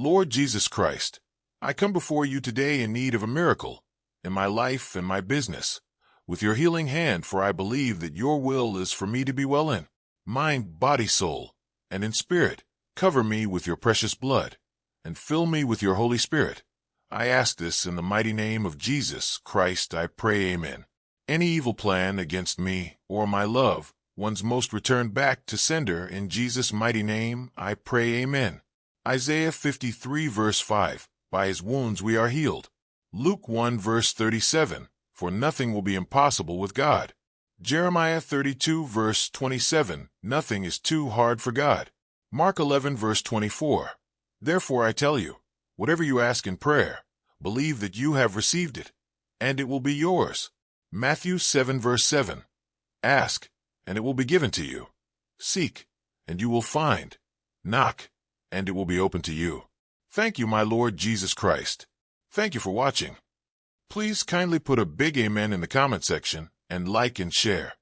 Lord Jesus Christ, I come before you today in need of a miracle in my life and my business. With your healing hand, for I believe that your will is for me to be well in mind, body, soul, and in spirit. Cover me with your precious blood, and fill me with your Holy Spirit. I ask this in the mighty name of Jesus Christ, I pray, amen. Any evil plan against me or my loved ones most return back to sender in Jesus' mighty name, I pray, amen. Isaiah 53 verse 5, by his wounds we are healed. Luke 1 verse 37, for nothing will be impossible with God. Jeremiah 32 verse 27, nothing is too hard for God. Mark 11 verse 24, therefore I tell you, whatever you ask in prayer, believe that you have received it, and it will be yours. Matthew 7 verse 7, ask, and it will be given to you. Seek, and you will find. Knock, and it will be open to you. Thank you, my Lord Jesus Christ. Thank you for watching. Please kindly put a big amen in the comment section, and like and share.